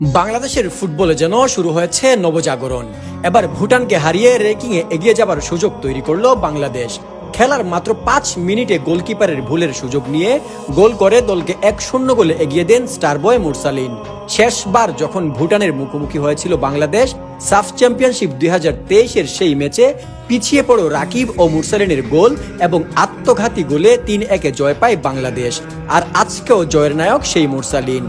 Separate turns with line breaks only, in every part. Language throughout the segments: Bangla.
বাংলাদেশের ফুটবলে যেন শুরু হয়েছে নবজাগরণ। এবার ভুটানকে হারিয়ে র্যাঙ্কিংয়ে এগিয়ে যাবার সুযোগ তৈরি করলো বাংলাদেশ। খেলার মাত্র 5 মিনিটে গোলকিপারের ভুলের সুযোগ নিয়ে গোল করে দলকে 1-0 গোলে এগিয়ে দেন স্টার বয় মুরসালিন। শেষবার যখন ভুটানের মুখোমুখি হয়েছিল বাংলাদেশ সাফ চ্যাম্পিয়নশিপ 2023-এর সেই ম্যাচে পিছিয়ে পড়ো রাকিব ও মুরসালিনের গোল এবং আত্মঘাতী গোলে 3-1 জয় পায় বাংলাদেশ। আর আজকেও জয়ের নায়ক সেই মুরসালিন।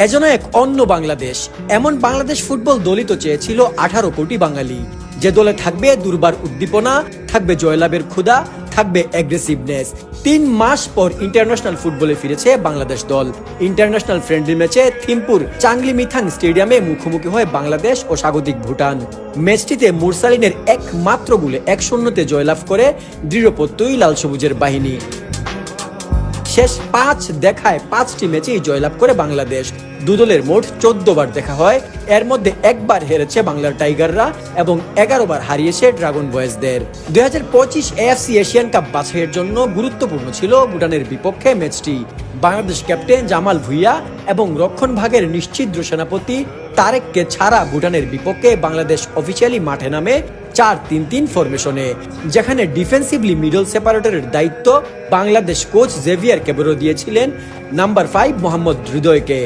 এজন্য এক অন্য বাংলাদেশ। এমন বাংলাদেশ ফুটবল দলই তো চেয়েছিল 18 কোটি বাঙালি, যে দলে থাকবে দুর্বার উদ্দীপনা, থাকবে জয়লাভের ক্ষুধা, থাকবে অ্যাগ্রেসিভনেস। 3 মাস পর ইন্টারন্যাশনাল ফুটবলে ফিরেছে বাংলাদেশ দল। ইন্টারন্যাশনাল ফ্রেন্ডলি ম্যাচে থিম্পুর চাংলি মিথাং স্টেডিয়ামে মুখোমুখি হয় বাংলাদেশ ও স্বাগতিক ভুটান। ম্যাচটিতে মুরসালিনের একমাত্র গোলে 1-0 জয়লাভ করে দৃঢ়প্রত্যয়ী লাল সবুজের বাহিনী। শেষ 5 দেখায় 5টি ম্যাচেই জয়লাভ করে বাংলাদেশ। দুদলের মোট 14 বার দেখা হয়, এর মধ্যে একবার হেরেছে বাংলার টাইগাররা এবং 11 বার হারিয়েছে ড্রাগন বয়েজদের। 2025 এএফসি এশিয়ান কাপ বাছাইয়ের জন্য গুরুত্বপূর্ণ ছিল ভুটানের বিপক্ষে ম্যাচটি। বাংলাদেশ ক্যাপ্টেন জামাল ভুঁইয়া এবং রক্ষণ ভাগের নিশ্চিদ্র সেনাপতি তারেককে ছাড়া ভুটানের বিপক্ষে বাংলাদেশ অফিসিয়ালি মাঠে নামে 4-3-3 ফরমেশনে, যেখানে ডিফেন্সিভলি মিডল সেপারেটরের দায়িত্ব বাংলাদেশ কোচ জেভিয়ার কেবরো দিয়েছিলেন নাম্বার 5 মোহাম্মদ হৃদয়কে।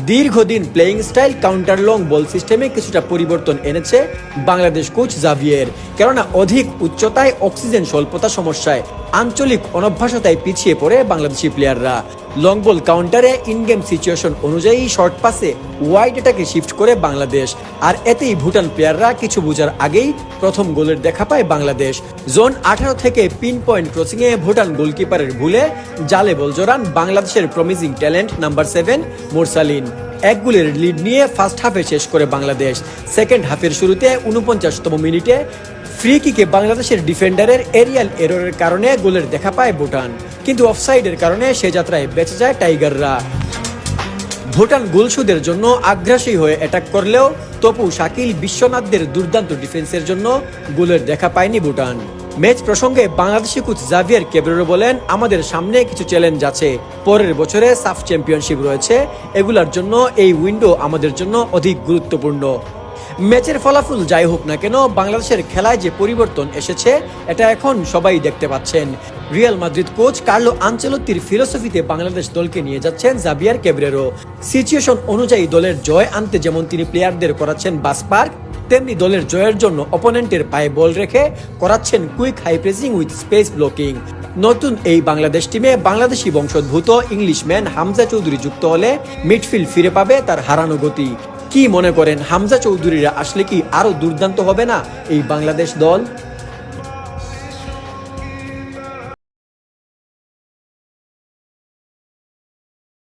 দীর্ঘদিন playing style counter long ball সিস্টেমে কিছুটা পরিবর্তন এনেছে বাংলাদেশ কোচ জাভিয়ের, কেননা অধিক উচ্চতায় অক্সিজেন স্বল্পতা সমস্যায় আঞ্চলিক অনভ্যাসতায় পিছিয়ে পড়ে বাংলাদেশি প্লেয়াররা। লং বল কাউন্টারে ইনগেম সিচুয়েশন অনুযায়ী শর্ট পাসে ওয়াইড অ্যাটাকে শিফট করে বাংলাদেশ, আর এতেই ভুটান প্লেয়াররা কিছু বোঝার আগেই প্রথম গোলের দেখা পায় বাংলাদেশ। জোন 18 থেকে পিন পয়েন্ট ক্রসিংয়ে ভুটান গোলকিপারের ভুলে জালে বল জড়ান বাংলাদেশের প্রমিজিং ট্যালেন্ট নাম্বার 7 মুরসালিন। 1 গোলের লিড নিয়ে ফার্স্ট হাফে শেষ করে বাংলাদেশ। সেকেন্ড হাফের শুরুতে 49তম মিনিটে ফ্রি কিকে বাংলাদেশের ডিফেন্ডারের এরিয়াল এররের কারণে গোলের দেখা পায় ভুটান, কিন্তু অফসাইডের কারণে সে যাত্রায় বেঁচে যায় টাইগাররা। ভুটান গোলশোধের জন্য আগ্রাসী হয়ে অ্যাটাক করলেও তপু, শাকিল, বিশ্বনাথদের দুর্দান্ত ডিফেন্সের জন্য গোলের দেখা পায়নি ভুটান। ম্যাচ প্রসঙ্গে বাংলাদেশি কোচ জাভিয়ার কেবরেরো বলেন, আমাদের সামনে কিছু চ্যালেঞ্জ আছে। পরের বছরে সাফ চ্যাম্পিয়নশিপ রয়েছে, এগুলার জন্য এই উইন্ডো আমাদের জন্য অধিক গুরুত্বপূর্ণ। ম্যাচের ফলাফল যাই হোক না কেন, বাংলাদেশের খেলায় যে পরিবর্তন এসেছে এটা এখন সবাই দেখতে পাচ্ছেন। রিয়াল মাদ্রিদ কোচ কার্লো আনচেলত্তির ফিলোসফিতে বাংলাদেশ দলকে নিয়ে যাচ্ছেন জাভিয়ার কেবরেরো। সিচুয়েশন অনুযায়ী দলের জয় আনতে যেমন তিনি প্লেয়ারদের করাচ্ছেন বাস পার্ক, তেমনি দলের জয়ের জন্য অপোনেন্টের পায়ে বল রেখে করাচ্ছেন quick high pressing with space blocking. নতুন এই বাংলাদেশ টিমে বাংলাদেশি বংশোদ্ভূত ইংলিশম্যান হামজা চৌধুরী যুক্ত হলে মিডফিল্ড ফিরে পাবে তার হারানো গতি। কি মনে করেন, হামজা চৌধুরীরা আসলে কি আরো দুর্দান্ত হবে না এই বাংলাদেশ দল?